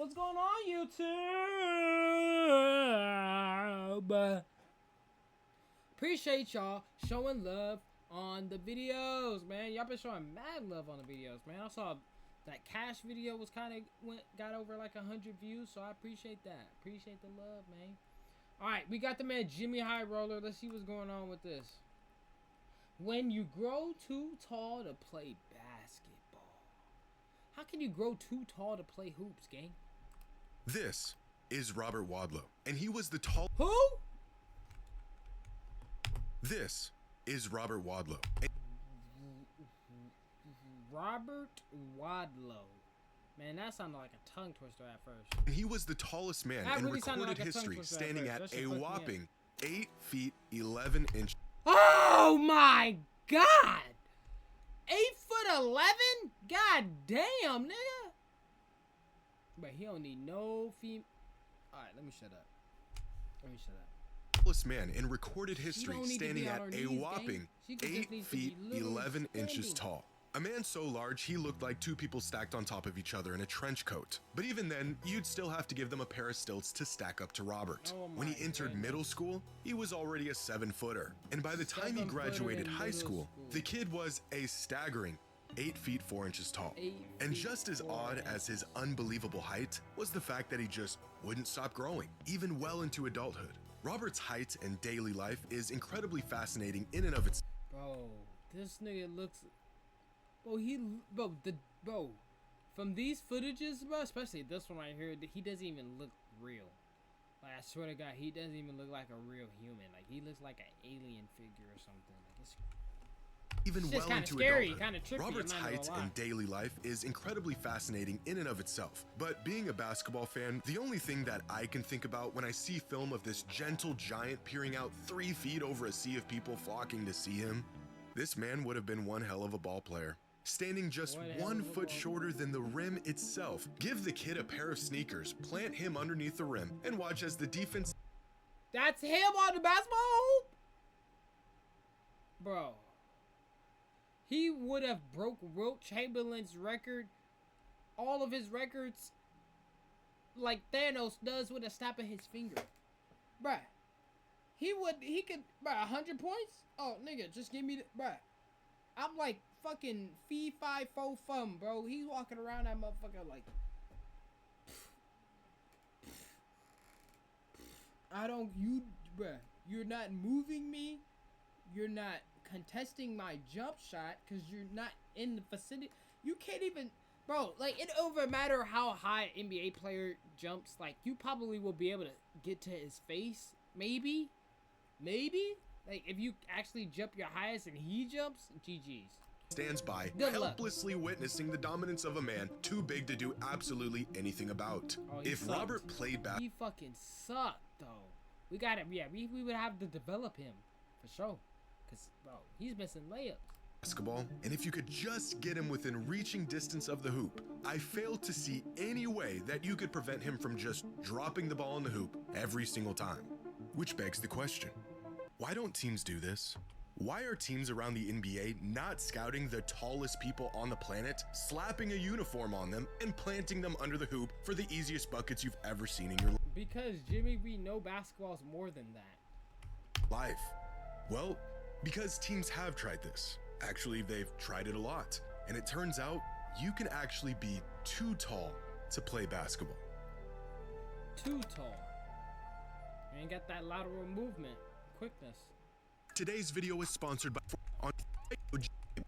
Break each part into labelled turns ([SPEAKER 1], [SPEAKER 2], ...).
[SPEAKER 1] What's going on, YouTube? Appreciate y'all showing love on the videos, man. Y'all been showing mad love on the videos, man. I saw that Cash video was got over like 100 views, so I appreciate that. Appreciate the love, man. All right, we got the man Jimmy High Roller. Let's see what's going on with this. When you grow too tall to play basketball. How can you grow too tall to play hoops, gang?
[SPEAKER 2] This is Robert Wadlow, and he was the tall.
[SPEAKER 1] Who?
[SPEAKER 2] This is Robert Wadlow.
[SPEAKER 1] Robert Wadlow. Man, that sounded like a tongue twister at first.
[SPEAKER 2] And he was the tallest man
[SPEAKER 1] That
[SPEAKER 2] in
[SPEAKER 1] really sounded
[SPEAKER 2] recorded
[SPEAKER 1] like a tongue
[SPEAKER 2] history,
[SPEAKER 1] twister
[SPEAKER 2] standing
[SPEAKER 1] at
[SPEAKER 2] at
[SPEAKER 1] first. That
[SPEAKER 2] a
[SPEAKER 1] shit fucked me up.
[SPEAKER 2] whopping 8 feet 11 inches.
[SPEAKER 1] Oh my god! 8'11"? God damn, nigga! But he don't need no fee. Alright, let me shut up.
[SPEAKER 2] Tallest man in recorded history,
[SPEAKER 1] don't need to
[SPEAKER 2] standing
[SPEAKER 1] be on
[SPEAKER 2] at
[SPEAKER 1] her
[SPEAKER 2] a
[SPEAKER 1] knees, gang.
[SPEAKER 2] whopping
[SPEAKER 1] She just
[SPEAKER 2] 8
[SPEAKER 1] needs to be
[SPEAKER 2] feet
[SPEAKER 1] literally
[SPEAKER 2] 11 inches
[SPEAKER 1] standing.
[SPEAKER 2] tall. A man so large he looked like two people stacked on top of each other in a trench coat. But even then, you'd still have to give them a pair of stilts to stack up to Robert.
[SPEAKER 1] Oh
[SPEAKER 2] When he
[SPEAKER 1] my
[SPEAKER 2] entered
[SPEAKER 1] goodness.
[SPEAKER 2] middle school, he was already a 7-footer. And by the time he
[SPEAKER 1] 7-footer
[SPEAKER 2] graduated
[SPEAKER 1] in
[SPEAKER 2] high
[SPEAKER 1] middle
[SPEAKER 2] school,
[SPEAKER 1] school.
[SPEAKER 2] the kid was a staggering 8 feet 4 inches tall.
[SPEAKER 1] 8
[SPEAKER 2] And
[SPEAKER 1] feet
[SPEAKER 2] just as
[SPEAKER 1] 4
[SPEAKER 2] odd as his unbelievable height was the fact that he just wouldn't stop growing, even well into adulthood. Robert's height and daily life is incredibly fascinating in and of itself.
[SPEAKER 1] Bro, this nigga looks. Bro, from these footages, bro, especially this one right here, he doesn't even look real. Like, I swear to God, he doesn't even look like a real human. Like, he looks like an alien figure or something. Like, it's
[SPEAKER 2] Even
[SPEAKER 1] It's
[SPEAKER 2] well
[SPEAKER 1] kinda
[SPEAKER 2] into
[SPEAKER 1] scary,
[SPEAKER 2] adulthood,
[SPEAKER 1] kinda trippy,
[SPEAKER 2] Robert's
[SPEAKER 1] I'm not gonna
[SPEAKER 2] height
[SPEAKER 1] lie.
[SPEAKER 2] and daily life is incredibly fascinating in and of itself. But being a basketball fan, the only thing that I can think about when I see film of this gentle giant peering out 3 feet over a sea of people flocking to see him, this man would have been one hell of a ball player. Standing just
[SPEAKER 1] One hell
[SPEAKER 2] 1
[SPEAKER 1] of a
[SPEAKER 2] foot
[SPEAKER 1] ball
[SPEAKER 2] shorter than the rim itself, give the kid a pair of sneakers, plant him underneath the rim, and watch as the defense
[SPEAKER 1] That's him on the basketball hoop? Bro. He would have broke Wilt Chamberlain's record, all of his records, like Thanos does with a snap of his finger. Bruh. He could, bruh, 100 points? Oh, nigga, just give me the, bruh. I'm like fucking fee, fi, fo, fum, bro. He's walking around that motherfucker like, bruh, you're not moving me. You're not contesting my jump shot because you're not in the vicinity. You can't even, bro, like, it over matter how high an NBA player jumps, like, you probably will be able to get to his face. Maybe. Like, if you actually jump your highest and he jumps, GG's.
[SPEAKER 2] stands by,
[SPEAKER 1] Good luck.
[SPEAKER 2] helplessly witnessing the dominance of a man too big to do absolutely anything about.
[SPEAKER 1] Oh, he
[SPEAKER 2] If
[SPEAKER 1] sucked.
[SPEAKER 2] Robert played
[SPEAKER 1] He fucking sucked, though. We got him. Yeah, we would have to develop him for sure. Because, bro, he's missing layups.
[SPEAKER 2] basketball, and if you could just get him within reaching distance of the hoop, I fail to see any way that you could prevent him from just dropping the ball in the hoop every single time. Which begs the question, why don't teams do this? Why are teams around the NBA not scouting the tallest people on the planet, slapping a uniform on them, and planting them under the hoop for the easiest buckets you've ever seen in your
[SPEAKER 1] Because, Jimmy, we know basketball's more than that.
[SPEAKER 2] life? Well, because teams have tried this. Actually, they've tried it a lot. And it turns out you can actually be too tall to play basketball.
[SPEAKER 1] Too tall. You ain't got that lateral movement, quickness.
[SPEAKER 2] Today's video is sponsored by on
[SPEAKER 1] I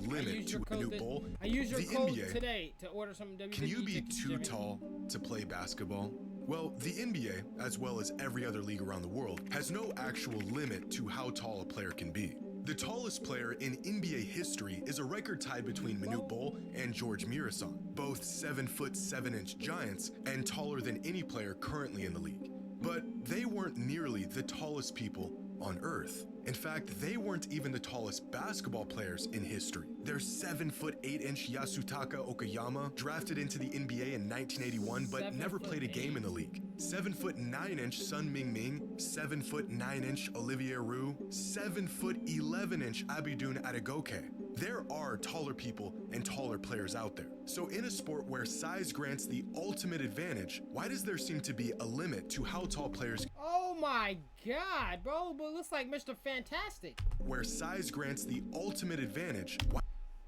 [SPEAKER 2] limit
[SPEAKER 1] use
[SPEAKER 2] to
[SPEAKER 1] your
[SPEAKER 2] a
[SPEAKER 1] code
[SPEAKER 2] new
[SPEAKER 1] th-
[SPEAKER 2] bowl.
[SPEAKER 1] I use your
[SPEAKER 2] The
[SPEAKER 1] code
[SPEAKER 2] NBA.
[SPEAKER 1] today to order some WWE.
[SPEAKER 2] Can you be
[SPEAKER 1] tickets,
[SPEAKER 2] too
[SPEAKER 1] Jimmy.
[SPEAKER 2] tall to play basketball? Well, the NBA, as well as every other league around the world, has no actual limit to how tall a player can be. The tallest player in NBA history is a record tied between Manute Bol and George Mirasan, both 7'7" giants and taller than any player currently in the league. But they weren't nearly the tallest people on Earth. In fact, they weren't even the tallest basketball players in history. There's 7'8" Yasutaka Okayama, drafted into the NBA in 1981, but never played a game in the league. 7'9" Sun Ming, 7'9" Olivier Roux, 7'11" Abidun Adegoke. There are taller people and taller players out there. So in a sport where size grants the ultimate advantage, why does there seem to be a limit to how tall players
[SPEAKER 1] Oh my god, bro, but it looks like Mr. Fantastic.
[SPEAKER 2] where size grants the ultimate advantage?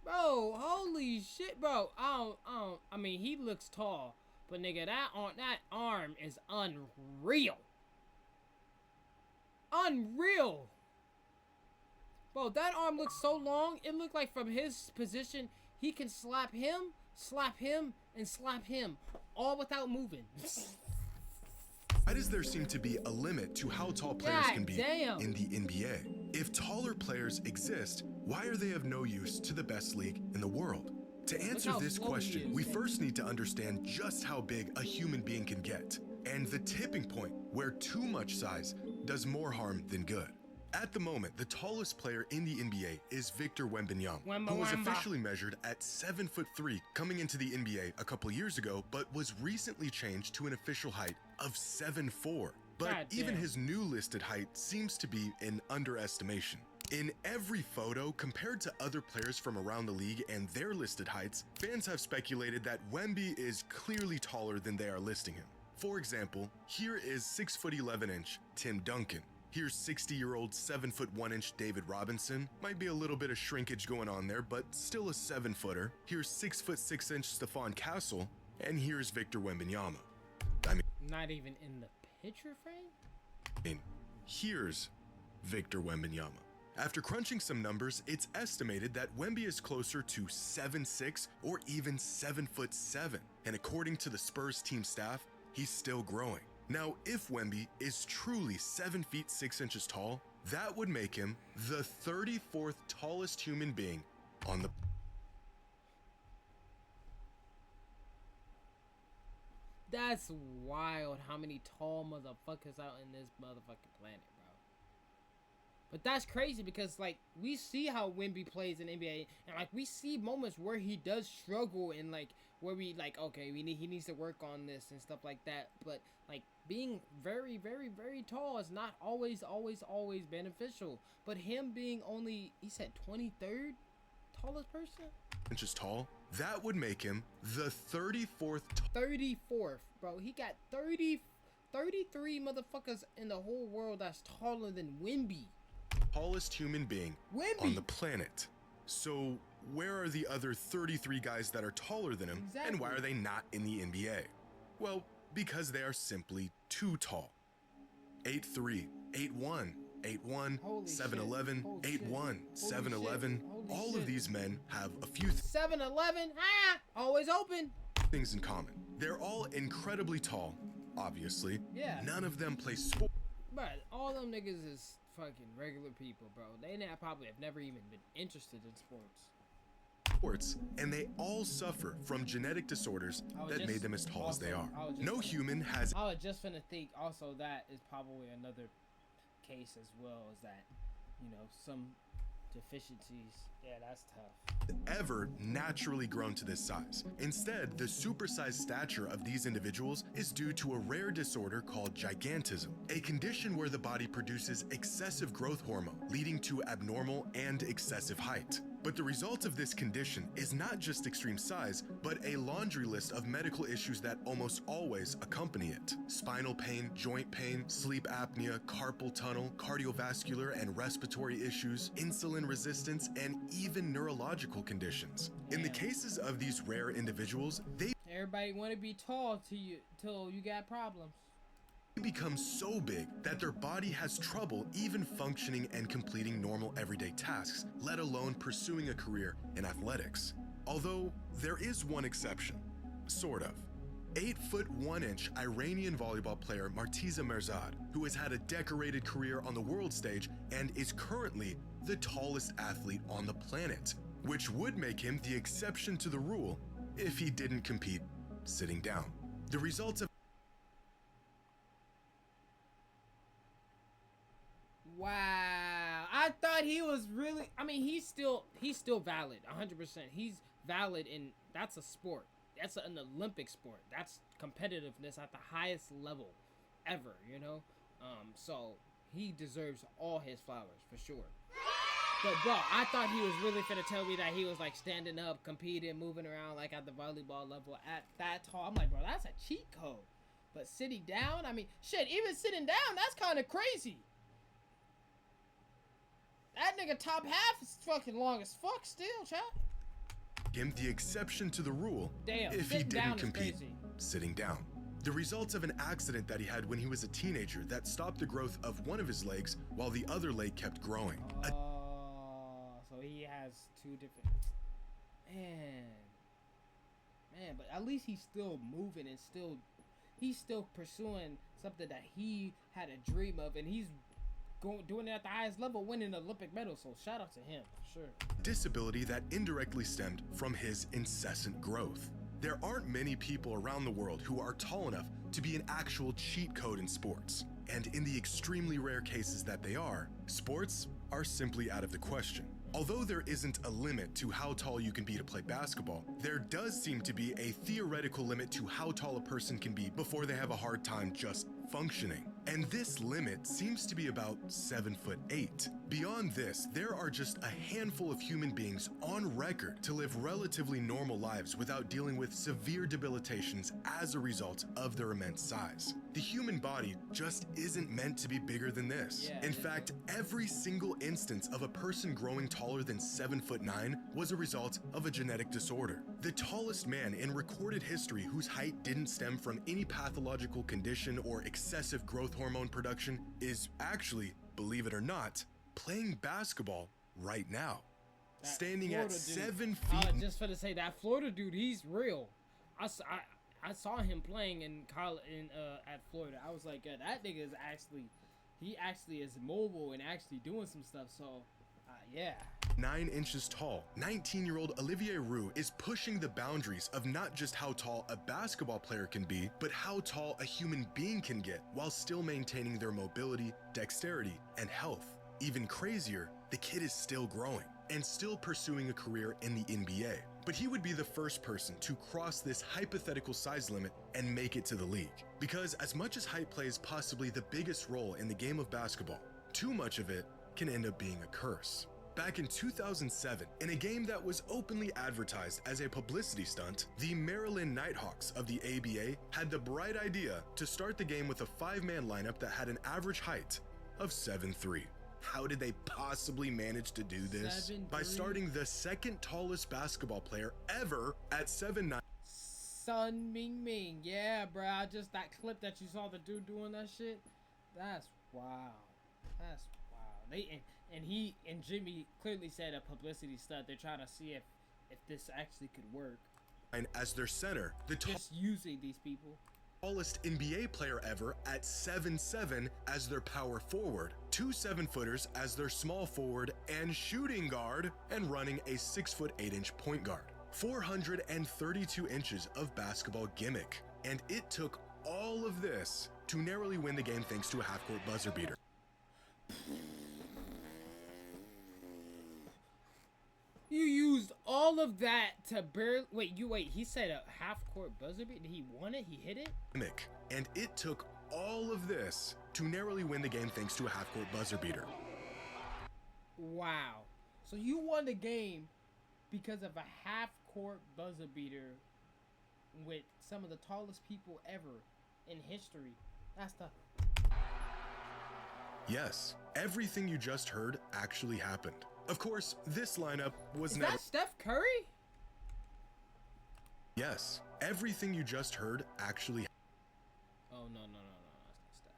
[SPEAKER 1] Bro, holy shit, bro. I mean, he looks tall, but nigga, that arm is unreal. Unreal. Bro, that arm looks so long, it looked like from his position, he can slap him, and slap him, all without moving.
[SPEAKER 2] Why does there seem to be a limit to how tall players
[SPEAKER 1] God
[SPEAKER 2] can be
[SPEAKER 1] damn.
[SPEAKER 2] in the NBA? If taller players exist, why are they of no use to the best league in the world? To answer
[SPEAKER 1] how
[SPEAKER 2] this
[SPEAKER 1] slow he
[SPEAKER 2] question,
[SPEAKER 1] is.
[SPEAKER 2] we first need to understand just how big a human being can get, and the tipping point where too much size does more harm than good. At the moment, the tallest player in the NBA is Victor Wembanyama, who was
[SPEAKER 1] Wemba.
[SPEAKER 2] officially measured at 7'3" coming into the NBA a couple years ago, but was recently changed to an official height of 7'4". But
[SPEAKER 1] God
[SPEAKER 2] even
[SPEAKER 1] damn.
[SPEAKER 2] his new listed height seems to be an underestimation. In every photo, compared to other players from around the league and their listed heights, fans have speculated that Wemby is clearly taller than they are listing him. For example, here is 6'11" Tim Duncan. Here's 60-year-old 7'1" David Robinson. Might be a little bit of shrinkage going on there, but still a 7-footer. Here's 6'6" Stephon Castle, and here's Victor Wembanyama.
[SPEAKER 1] Not even in the picture frame?
[SPEAKER 2] Here's Victor Wembanyama. After crunching some numbers, it's estimated that Wemby is closer to 7'6" or even 7'7", and according to the Spurs team staff, he's still growing. Now, if Wemby is truly 7 feet 6 inches tall, that would make him the 34th tallest human being on the
[SPEAKER 1] That's wild how many tall motherfuckers out in this motherfucking planet, bro. But that's crazy because, like, we see how Wemby plays in NBA, and, like, we see moments where he does struggle and, like, where we, like, okay, he needs to work on this and stuff like that. But, like, being very, very, very tall is not always beneficial. But him being only, he said 23rd tallest person?
[SPEAKER 2] inches tall, that would make him the 34th
[SPEAKER 1] 34th, bro. He got 33 motherfuckers in the whole world that's taller than Wemby.
[SPEAKER 2] tallest human being
[SPEAKER 1] Wemby.
[SPEAKER 2] on the planet. So where are the other 33 guys that are taller than him, and why are they not in the NBA? Well, because they are simply too tall. 8'3", 8'1", 8'1",
[SPEAKER 1] Holy
[SPEAKER 2] 7'11",
[SPEAKER 1] shit.
[SPEAKER 2] 8'1",
[SPEAKER 1] Holy
[SPEAKER 2] 7'11".
[SPEAKER 1] shit. Holy
[SPEAKER 2] All
[SPEAKER 1] shit.
[SPEAKER 2] of these men have a few
[SPEAKER 1] 7-Eleven, always open.
[SPEAKER 2] things in common. They're all incredibly tall, obviously.
[SPEAKER 1] Yeah.
[SPEAKER 2] None of them play sports.
[SPEAKER 1] But all them niggas is fucking regular people, bro. They probably have never even been interested in sports.
[SPEAKER 2] And they all suffer from genetic disorders that made them as tall as they are.
[SPEAKER 1] I was just
[SPEAKER 2] No
[SPEAKER 1] gonna-
[SPEAKER 2] human has
[SPEAKER 1] I was just finna think also that is probably another case as well, is that, you know, some deficiencies. Yeah, that's tough.
[SPEAKER 2] ever naturally grown to this size. Instead, the supersized stature of these individuals is due to a rare disorder called gigantism, a condition where the body produces excessive growth hormone, leading to abnormal and excessive height. But the result of this condition is not just extreme size, but a laundry list of medical issues that almost always accompany it. Spinal pain, joint pain, sleep apnea, carpal tunnel, cardiovascular and respiratory issues, insulin resistance, and even neurological conditions. In the cases of these rare individuals, they
[SPEAKER 1] Everybody want to be tall till you got problems.
[SPEAKER 2] become so big that their body has trouble even functioning and completing normal everyday tasks, let alone pursuing a career in athletics. Although there is one exception, sort of. 8'1" Iranian volleyball player Martiza Merzad, who has had a decorated career on the world stage and is currently the tallest athlete on the planet, which would make him the exception to the rule if he didn't compete sitting down. The results of
[SPEAKER 1] Wow, I thought he was really. I mean, he's still valid, 100%. He's valid, and that's a sport. That's an Olympic sport. That's competitiveness at the highest level ever. You know, so he deserves all his flowers for sure. But bro, I thought he was really finna tell me that he was like standing up, competing, moving around like at the volleyball level at that tall. I'm like, bro, that's a cheat code. But sitting down, I mean, shit, even sitting down, that's kind of crazy. That nigga top half is fucking long as fuck still, chat.
[SPEAKER 2] Him the exception to the rule.
[SPEAKER 1] Damn,
[SPEAKER 2] if he
[SPEAKER 1] sitting down
[SPEAKER 2] didn't
[SPEAKER 1] is
[SPEAKER 2] compete
[SPEAKER 1] crazy.
[SPEAKER 2] sitting down. The results of an accident that he had when he was a teenager that stopped the growth of one of his legs while the other leg kept growing.
[SPEAKER 1] So he has two different. Man, but at least he's still moving and he's still pursuing something that he had a dream of, and he's doing it at the highest level, winning an Olympic medal. So shout out to him, for sure.
[SPEAKER 2] Disability that indirectly stemmed from his incessant growth. There aren't many people around the world who are tall enough to be an actual cheat code in sports. And in the extremely rare cases that they are, sports are simply out of the question. Although there isn't a limit to how tall you can be to play basketball, there does seem to be a theoretical limit to how tall a person can be before they have a hard time just functioning. And this limit seems to be about 7'8". Beyond this, there are just a handful of human beings on record to live relatively normal lives without dealing with severe debilitations as a result of their immense size. The human body just isn't meant to be bigger than this. In fact, every single instance of a person growing taller than 7'9" was a result of a genetic disorder. The tallest man in recorded history whose height didn't stem from any pathological condition or excessive growth hormone production is actually, believe it or not, playing basketball right now.
[SPEAKER 1] That
[SPEAKER 2] Standing
[SPEAKER 1] Florida
[SPEAKER 2] at
[SPEAKER 1] dude.
[SPEAKER 2] 7
[SPEAKER 1] I
[SPEAKER 2] feet.
[SPEAKER 1] was just gonna say that Florida dude, he's real. I saw him playing in college at Florida. I was like, that nigga is actually is mobile and actually doing some stuff. So, yeah.
[SPEAKER 2] 9 inches tall, 19-year-old Olivier Roux is pushing the boundaries of not just how tall a basketball player can be, but how tall a human being can get while still maintaining their mobility, dexterity, and health. Even crazier, the kid is still growing and still pursuing a career in the NBA. But he would be the first person to cross this hypothetical size limit and make it to the league. Because as much as height plays possibly the biggest role in the game of basketball, too much of it can end up being a curse. Back in 2007, in a game that was openly advertised as a publicity stunt, the Maryland Nighthawks of the ABA had the bright idea to start the game with a 5-man lineup that had an average height of 7'3". How did they possibly manage to do this?
[SPEAKER 1] 7'3"?
[SPEAKER 2] By starting the second tallest basketball player ever at 7'9".
[SPEAKER 1] Sun Ming. Yeah, bro. Just that clip that you saw the dude doing that shit. That's wow. That's wow. And he and Jimmy clearly said a publicity stunt. They're trying to see if this actually could work.
[SPEAKER 2] And as their center, the
[SPEAKER 1] Just using these people.
[SPEAKER 2] tallest NBA player ever at 7'7" as their power forward, 2 7-footers as their small forward and shooting guard, and running a 6'8" point guard. 432 inches of basketball gimmick. And it took all of this to narrowly win the game thanks to a half-court buzzer beater.
[SPEAKER 1] You used all of that to barely wait. He said a half-court buzzer beat. He won it. He hit it.
[SPEAKER 2] Gimmick. And it took all of this to narrowly win the game thanks to a half-court buzzer beater.
[SPEAKER 1] Wow. So you won the game because of a half-court buzzer beater with some of the tallest people ever in history. That's the...
[SPEAKER 2] Yes, everything you just heard actually happened. Of course, this lineup was
[SPEAKER 1] Is
[SPEAKER 2] never...
[SPEAKER 1] that Steph Curry?
[SPEAKER 2] Yes, everything you just heard actually
[SPEAKER 1] Oh, no. That's not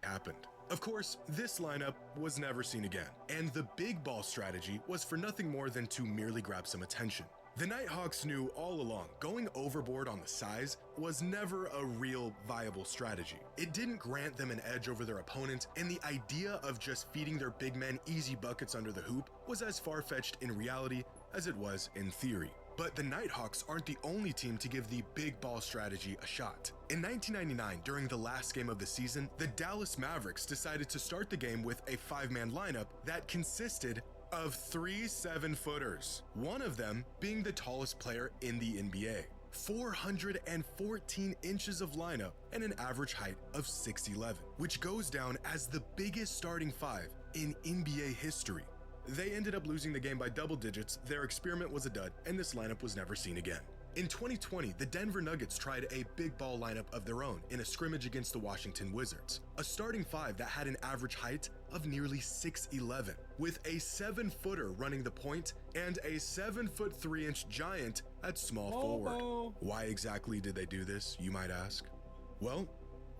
[SPEAKER 1] Steph.
[SPEAKER 2] happened. Of course, this lineup was never seen again, and the big ball strategy was for nothing more than to merely grab some attention. The Nighthawks knew all along going overboard on the size was never a real viable strategy. It didn't grant them an edge over their opponent, and the idea of just feeding their big men easy buckets under the hoop was as far-fetched in reality as it was in theory. But the Nighthawks aren't the only team to give the big ball strategy a shot. In 1999, during the last game of the season, the Dallas Mavericks decided to start the game with a 5-man lineup that consisted of 3 7-footers, one of them being the tallest player in the NBA. 414 inches of lineup and an average height of 6'11", which goes down as the biggest starting 5 in NBA history. They ended up losing the game by double digits, their experiment was a dud, and this lineup was never seen again. In 2020, the Denver Nuggets tried a big ball lineup of their own in a scrimmage against the Washington Wizards, a starting five that had an average height of nearly 6'11", with a 7-footer running the point and a 7'3" giant at small forward. Why exactly did they do this, you might ask? Well,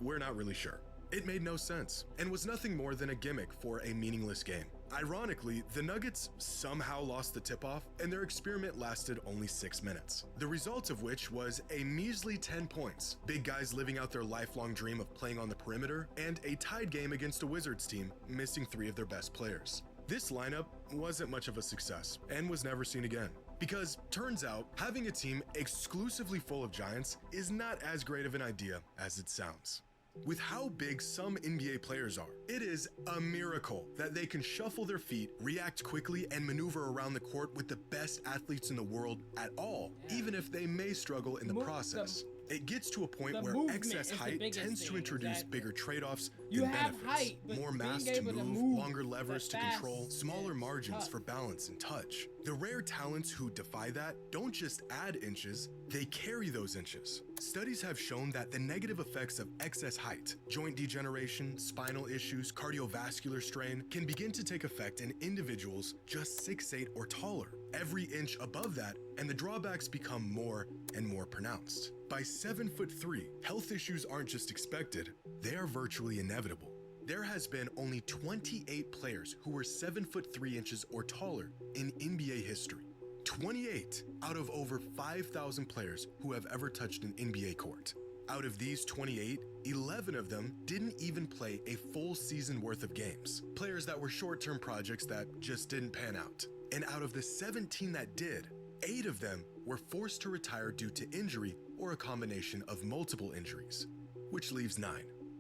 [SPEAKER 2] we're not really sure. It made no sense and was nothing more than a gimmick for a meaningless game. Ironically, the Nuggets somehow lost the tip-off and their experiment lasted only 6 minutes. The result of which was a measly 10 points, big guys living out their lifelong dream of playing on the perimeter, and a tied game against a Wizards team missing 3 of their best players. This lineup wasn't much of a success and was never seen again. Because turns out, having a team exclusively full of giants is not as great of an idea as it sounds. With how big some NBA players are, it is a miracle that they can shuffle their feet, react quickly, and maneuver around the court with the best athletes in the world at all, even if they may struggle in the process. It gets to a point where excess height tends to introduce bigger trade-offs than benefits. More mass to move, longer levers to control, smaller margins for balance and touch. The rare talents who defy that don't just add inches, they carry those inches. Studies have shown that the negative effects of excess height, joint degeneration, spinal issues, cardiovascular strain, can begin to take effect in individuals just 6'8" or taller. Every inch above that, and the drawbacks become more and more pronounced. By 7'3", health issues aren't just expected, they are virtually inevitable. There has been only 28 players who were 7'3" or taller in NBA history. 28 out of over 5,000 players who have ever touched an NBA court. Out of these 28, 11 of them didn't even play a full season worth of games. Players that were short-term projects that just didn't pan out. And out of the 17 that did, 8 of them were forced to retire due to injury or a combination of multiple injuries, which leaves 9.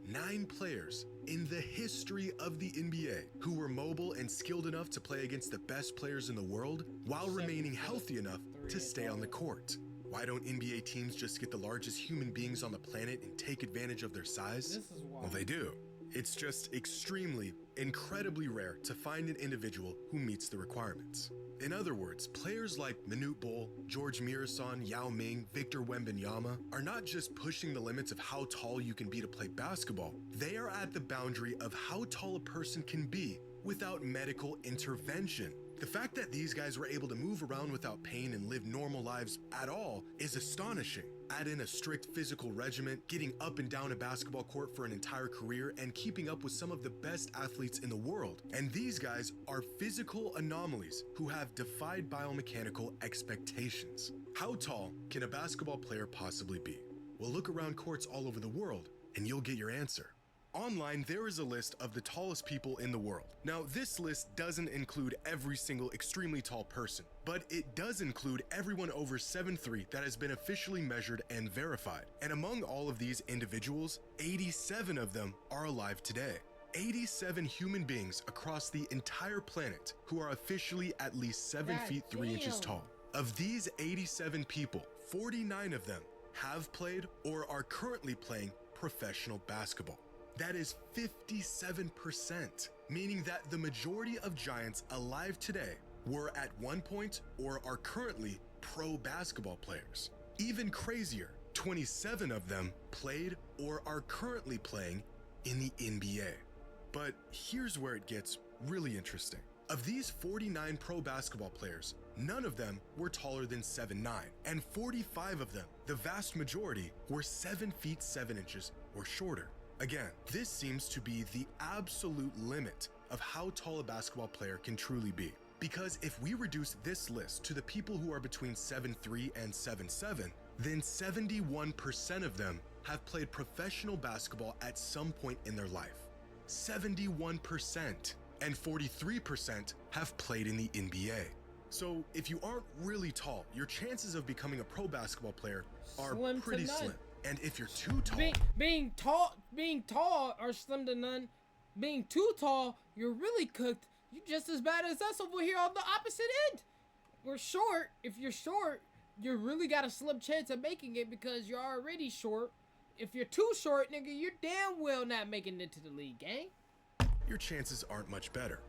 [SPEAKER 2] 9 players in the history of the NBA who were mobile and skilled enough to play against the best players in the world while remaining healthy enough to stay on the court. Why don't NBA teams just get the largest human beings on the planet and take advantage of their size? Well, they do. It's just extremely, incredibly rare to find an individual who meets the requirements. In other words, players like Manute Bol, George Mirasan, Yao Ming, Victor Wembanyama are not just pushing the limits of how tall you can be to play basketball, they are at the boundary of how tall a person can be without medical intervention. The fact that these guys were able to move around without pain and live normal lives at all is astonishing. Add in a strict physical regimen, getting up and down a basketball court for an entire career, and keeping up with some of the best athletes in the world. And these guys are physical anomalies who have defied biomechanical expectations. How tall can a basketball player possibly be? Well, look around courts all over the world, and you'll get your answer. Online, there is a list of the tallest people in the world. Now, this list doesn't include every single extremely tall person, but it does include everyone over 7'3" that has been officially measured and verified. And among all of these individuals, 87 of them are alive today. 87 human beings across the entire planet who are officially at least 7 feet 3 inches tall. Of these 87 people, 49 of them have played or are currently playing professional basketball. That is 57%, meaning that the majority of giants alive today were at one point or are currently pro basketball players. Even crazier, 27 of them played or are currently playing in the NBA. But here's where it gets really interesting. Of these 49 pro basketball players, none of them were taller than 7'9", and 45 of them, the vast majority, were 7 feet 7 inches or shorter. Again, this seems to be the absolute limit of how tall a basketball player can truly be. Because if we reduce this list to the people who are between 7'3" and 7'7", then 71% of them have played professional basketball at some point in their life. 71%! And 43% have played in the NBA. So if you aren't really tall, your chances of becoming a pro basketball player are pretty slim. And if you're too tall,
[SPEAKER 1] being tall or slim to none, being too tall, you're really cooked. You're just as bad as us over here on the opposite end. We're short. If you're short, you really got a slim chance of making it because you're already short. If you're too short, nigga, you're damn well not making it to the league, gang.
[SPEAKER 2] Your chances aren't much better.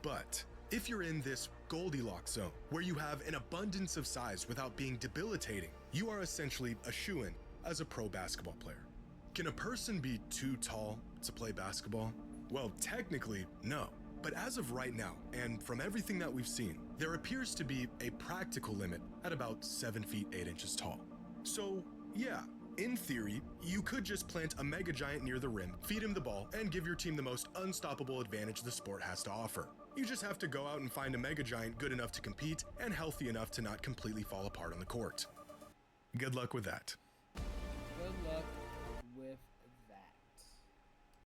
[SPEAKER 2] But If you're in this Goldilocks zone, where you have an abundance of size without being debilitating, you are essentially a shoo-in as a pro basketball player. Can a person be too tall to play basketball? Well, technically, no. But as of right now, and from everything that we've seen, there appears to be a practical limit at about 7 feet 8 inches tall. So, yeah, in theory, you could just plant a mega giant near the rim, feed him the ball, and give your team the most unstoppable advantage the sport has to offer. You just have to go out and find a mega giant good enough to compete and healthy enough to not completely fall apart on the court. Good luck with that.